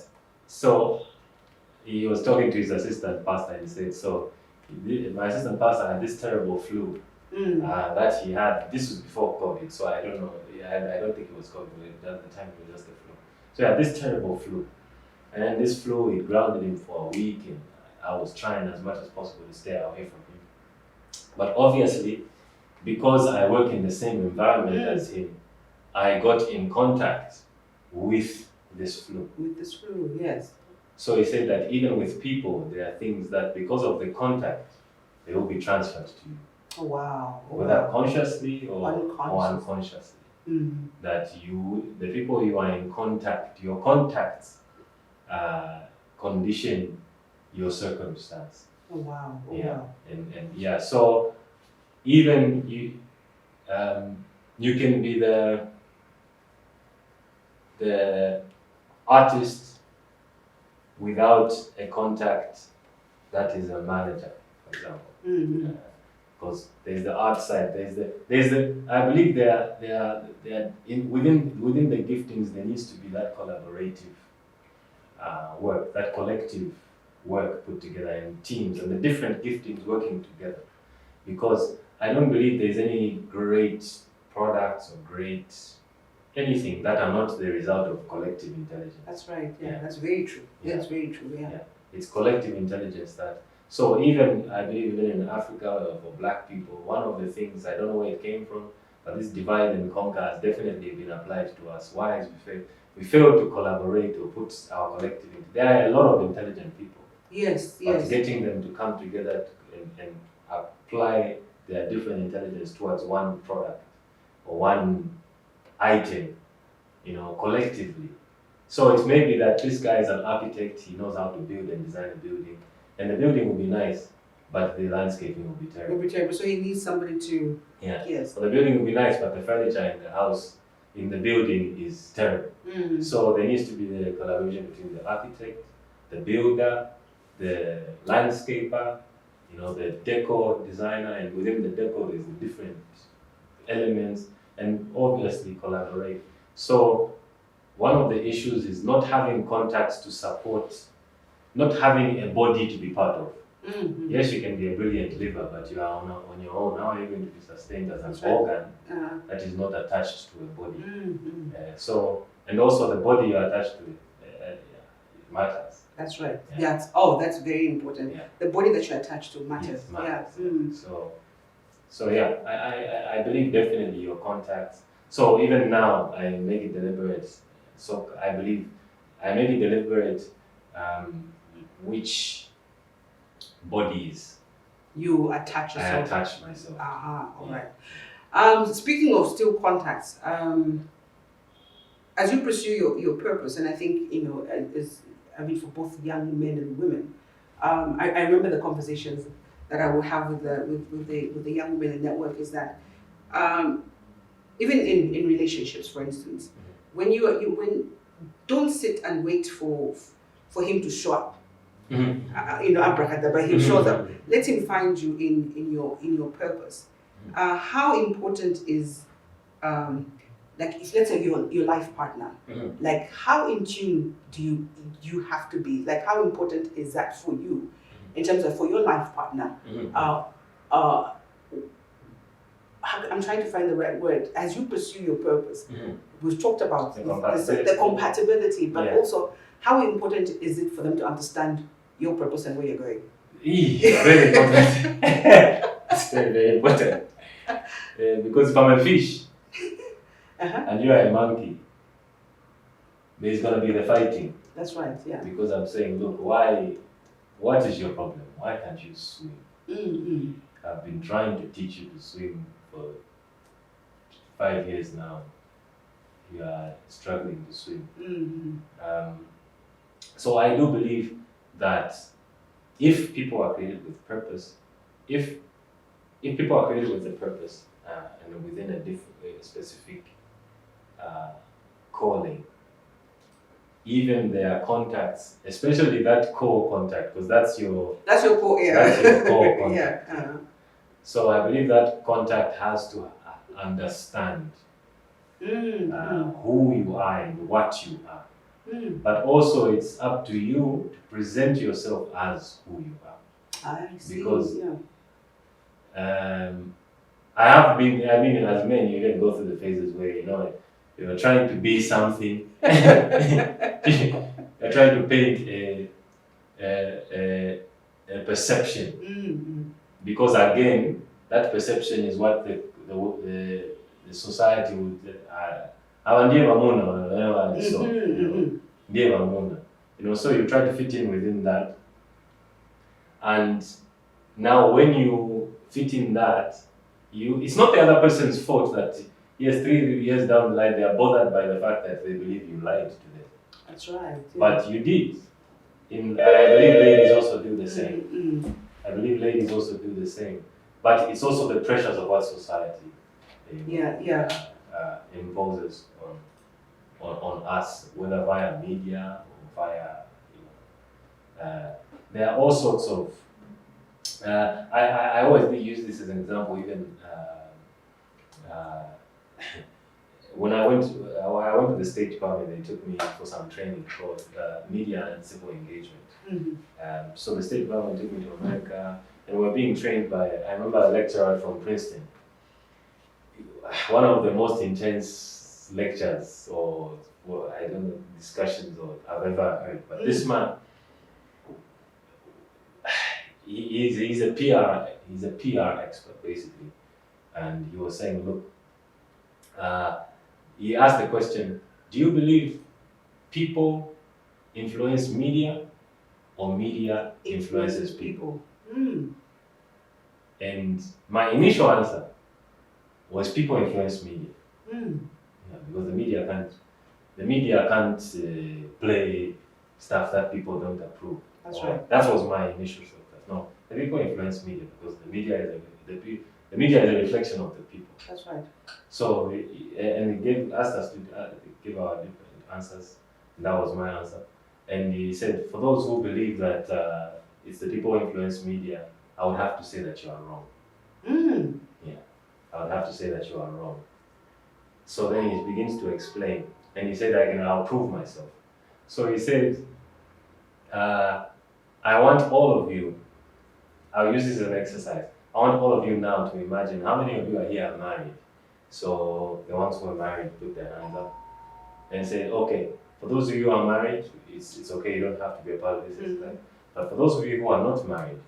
so he was talking to his assistant pastor and he said, so my assistant pastor had this terrible flu that he had. This was before COVID, so I don't know. I don't think it was COVID. At the time, it was just the flu. So he had this terrible flu. And then this flu, it grounded him for a week, and I was trying as much as possible to stay away from him. But obviously, because I work in the same environment as him, I got in contact with this flu. With this flu, yes. So he said that even with people, there are things that because of the contact, they will be transferred to you. Oh, wow. Oh, whether wow. consciously or unconsciously. That the people you are in contact, your contacts condition your circumstance. Oh, wow. Oh, yeah. Wow. And yeah, so even you can be the artist without a contact that is a manager, for example. Because there's the art side, there's the I believe there are within the giftings there needs to be that collaborative work, that collective work put together in teams and the different giftings working together. Because I don't believe there's any great products or great anything that are not the result of collective intelligence. That's right, yeah. That's very true. Yeah. That's very true, yeah. It's collective intelligence that. So even, I believe even in Africa for black people, one of the things, I don't know where it came from, but this divide and conquer has definitely been applied to us. Why is we fail to collaborate or put our collective there are a lot of intelligent people. Yes, but getting them to come together and apply their different intelligence towards one product or one item, collectively. So it may be that this guy is an architect, he knows how to build and design a building, and the building will be nice, but the landscaping will be terrible. Will be terrible, so he needs somebody to... Yeah. Yes. So the building will be nice, but the furniture in the house, in the building is terrible. So there needs to be the collaboration between the architect, the builder, the landscaper, the decor designer, and within the decor there's the different elements, and obviously collaborate. So one of the issues is not having contacts to support, not having a body to be part of. Yes, you can be a brilliant liver, but you are on your own. How are you going to be sustained as an organ that is not attached to a body? And also the body you're attached to it matters. That's right. Yeah. That's very important. Yeah. The body that you're attached to matters. Yes, matters. So yeah, I believe definitely your contacts. So even now, I make it deliberate. So I believe I make it deliberate which bodies you attach yourself. I attach myself. All right. Speaking of still contacts, as you pursue your purpose, and I think for both young men and women, I remember the conversations that I will have with the young women in network is that even in relationships, for instance, when don't sit and wait for him to show up. Abracadabra, he shows up. Let him find you in your purpose. How important is if let's say your life partner, like how in tune do you have to be? Like how important is that for you in terms of for your life partner? I'm trying to find the right word. As you pursue your purpose, we've talked about the compatibility, but also how important is it for them to understand your purpose and where you're going? Very important. It's very, very important. Because if I'm a fish and you are a monkey, there's going to be the fighting. That's right, yeah. Because I'm saying, look, what is your problem? Why can't you swim? Mm-hmm. I've been trying to teach you to swim for 5 years now. You are struggling to swim. Mm-hmm. So I do believe that if people are created with purpose, if if people are created with a purpose and within a specific uh, calling, even their contacts, especially that core contact, because That's your core, yeah. that's your core contact. Yeah. So I believe that contact has to understand who you are and what you are. But also, it's up to you to present yourself as who you are. I see. Because yeah. I've been as men, you can go through the phases where you're trying to be something. You're trying to paint a perception. Because again, that perception is what the society would hawa ndiye mamuna wanaelewa so ndiye mamuna. So you try to fit in within that, and now when you fit in that, it's not the other person's fault that yes, 3 years down the line they are bothered by the fact that they believe you lied to them. That's right. Yeah. But you did. I believe ladies also do the same. I believe ladies also do the same. But it's also the pressures of our society imposes on us, whether via media or via there are all sorts of I always use this as an example, even when I went to the State Department. They took me for some training called media and civil engagement. So the State Department took me to America, and we were being trained by, I remember, a lecturer from Princeton. One of the most intense lectures or I don't know, discussions I've ever heard. But this man, he's a PR expert basically, and he was saying, look, he asked the question, do you believe people influence media or media influences people? And my initial answer was people influence media. Because the media can't play stuff that people don't approve. That's right. That was my initial thought. No, the people influence media because the media is a reflection of the people. That's right. So, and he asked us to give our different answers, and that was my answer. And he said, for those who believe that it's the people who influence media, I would have to say that you are wrong. Yeah, I would have to say that you are wrong. So then he begins to explain, and he said, I'll prove myself. So he said, I want all of you, I'll use this as an exercise. I want all of you now to imagine how many of you are here are married. So the ones who are married put their hands up and say, okay, for those of you who are married, it's okay, you don't have to be a part of this exercise. But for those of you who are not married,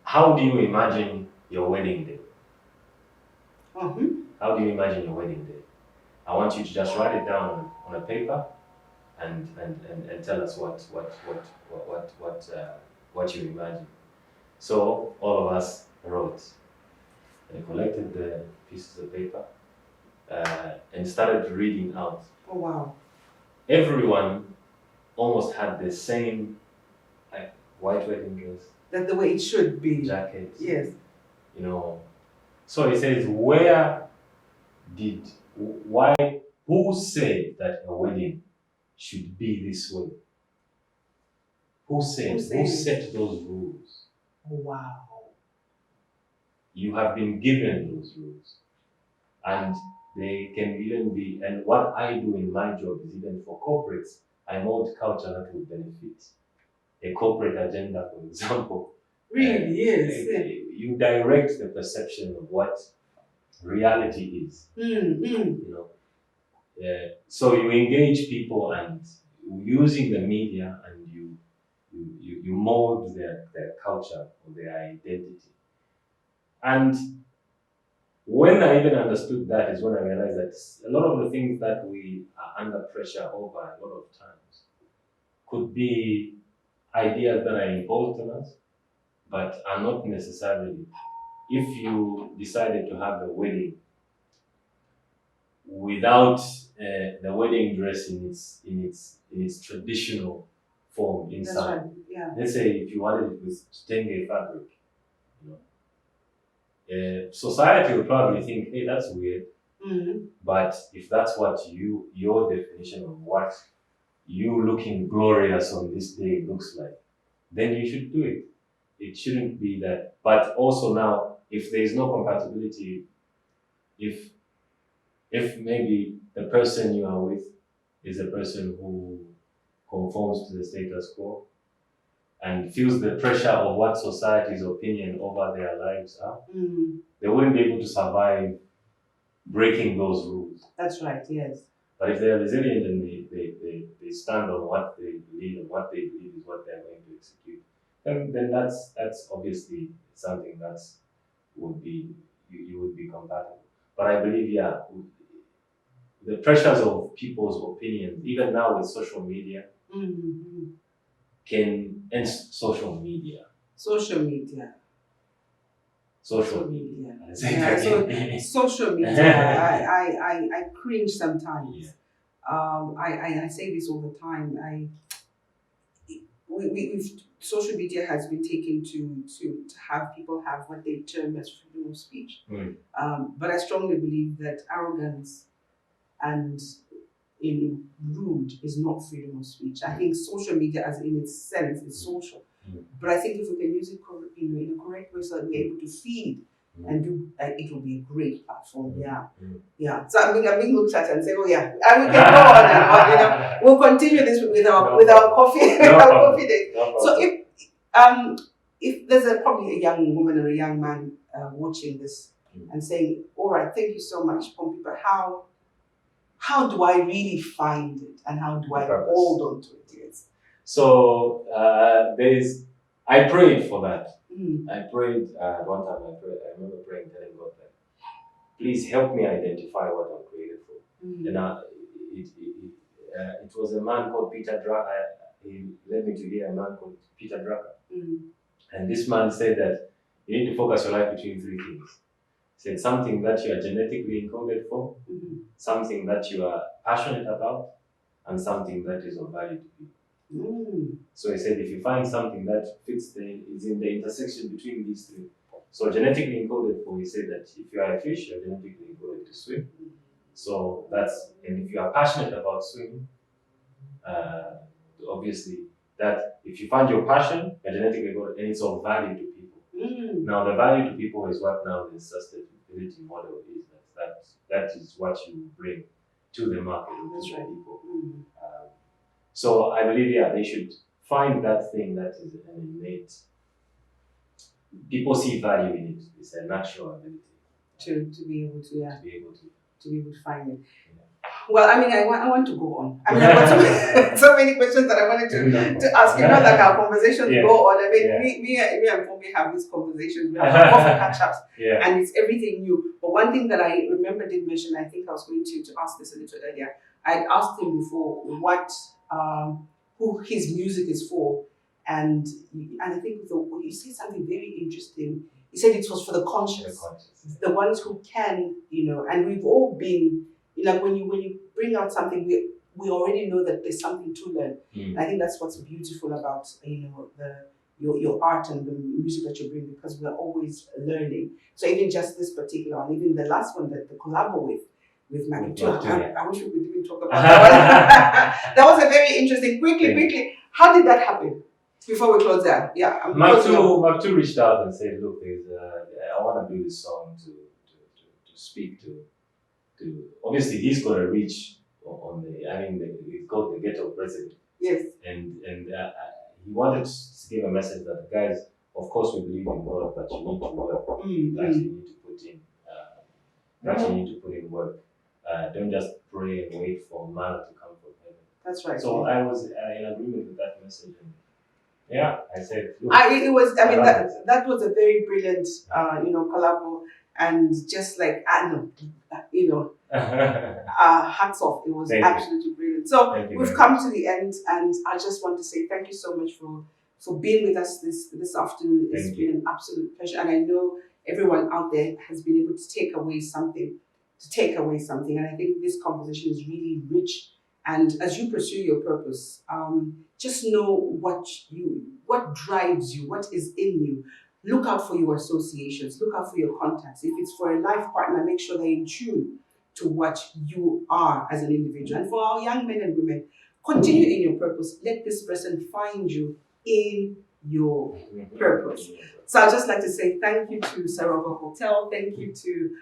how do you imagine your wedding day? How do you imagine your wedding day? I want you to just write it down on a paper and tell us what you imagine. So all of us wrote. And collected the pieces of paper and started reading out. Oh wow! Everyone almost had the same white wedding dress. That's the way it should be. Jacket. Yes. So it says, who said that a wedding should be this way? Who set those rules? Oh, wow. You have been given those rules. And they can even be, and what I do in my job is even for corporates, I mold culture that will benefit a corporate agenda, for example. Really, yes. You direct the perception of what reality is. So you engage people and using the media, and you mold their culture or their identity. And when I even understood that is when I realized that a lot of the things that we are under pressure over a lot of times could be ideas that are imposed on us, but are not necessarily. If you decided to have a wedding without the wedding dress in its traditional form That's inside. right. Yeah. Let's say if you wanted it with tenge fabric, you know, society would probably think, hey, that's weird. Mm-hmm. But if that's what your definition of what you looking glorious on this day looks like, then you should do it. It shouldn't be that. But also now, if there is no compatibility, if maybe the person you are with is a person who conforms to the status quo and feels the pressure of what society's opinion over their lives are, Mm-hmm. they wouldn't be able to survive breaking those rules. That's right. Yes. But if they're resilient and they stand on what they believe and what they believe is what they're going to execute, then that's obviously something that's would be you would be compatible. But I believe, yeah, the pressures of people's opinions, even now with social media, Mm-hmm. and social media. Social media. Social media. Yeah, so social media. I cringe sometimes. Yeah. I say this all the time. Social media has been taken to have people have what they term as freedom of speech. Mm. But I strongly believe that arrogance and rude is not freedom of speech. I think social media, as in its sense, is social. Mm. But I think if we can use it in a correct way so that we're able to feed and do, it will be a great platform. Yeah. Yeah. So I'm being looked at and say, oh yeah, and we can go on and on, we'll continue this with our coffee, coffee date. So if there's probably a young woman or a young man watching this and saying, all right, thank you so much, Pompi, but how do I really find it and how do I hold on to it? Yes. So I prayed for that. Mm. I prayed one time. I remember praying, telling God that, please help me identify what I'm created for. Mm. And it was a man called Peter Drucker. He led me to hear a man called Peter Drucker. Mm. And this man said that you need to focus your life between three things. He said something that you are genetically encoded for, something that you are passionate about, and something that is of value to people. Mm. So he said, if you find something that is in the intersection between these three. So genetically encoded for, he said that if you are a fish, you're genetically encoded to swim. So and if you are passionate about swimming, obviously that if you find your passion, you're genetically encoded, and it's of value to people. Mm. Now the value to people is what now the sustainability model is. That is what you bring to the market, to the people. Mm. So I believe, yeah, they should find that thing that is an innate. People see value in it. It's a natural ability To be able to, yeah, to be able to. to be able to find it. Yeah. Well, I mean, I want to go on. I mean, I've got so many questions that I wanted to ask you. Not like our conversations go on. I mean, me and Pompi have these conversations. We have often catch-ups, and it's everything new. But one thing that I remember did mention, I think I was going to ask this a little earlier. I had asked him before who his music is for, and I think you said something very interesting. He said it was for the conscious, the ones who can, and we've all been. Like when you bring out something, we already know that there's something to learn. Mm. I think that's what's beautiful about your art and the music that you bring, because we're always learning. So even just this particular one, even the last one, the collab with Maggie too. I wish we could even talk about that one. That was a very interesting. Quickly, how did that happen? Before we close out, yeah. Mark too reached out and said, look, I want to do this song to speak to. Obviously, he's got a reach on it's called the Ghetto President. Yes. And he wanted to give a message that, guys, of course we believe in God, but you need to work. You actually need to put in. Put in work. Don't just pray and wait for manna to come from heaven. That's right. So I was in agreement with that message. And yeah, I said. That was a very brilliant, collabo, and just like hats off. It was absolutely brilliant. So we've come to the end, and I just want to say thank you so much for for being with us this afternoon. It's been an absolute pleasure. And I know everyone out there has been able to take away something. And I think this conversation is really rich. And as you pursue your purpose, just know what drives you, what is in you. Look out for your associations, look out for your contacts. If it's for a life partner, make sure they're in tune to what you are as an individual. And for our young men and women, continue in your purpose. Let this person find you in your purpose. So I'd just like to say thank you to Sarova Hotel, thank you to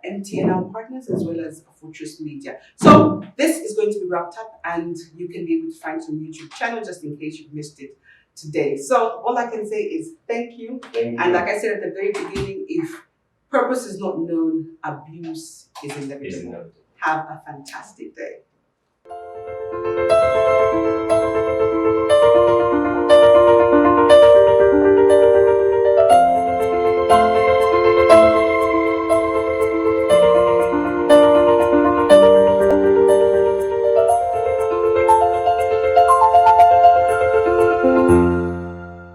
MTNL Partners, as well as Fortress Media. So this is going to be wrapped up, and you can be able to find some YouTube channel just in case you've missed it today. So all I can say is thank you. And like I said at the very beginning, if purpose is not known, abuse is inevitable. Have a fantastic day.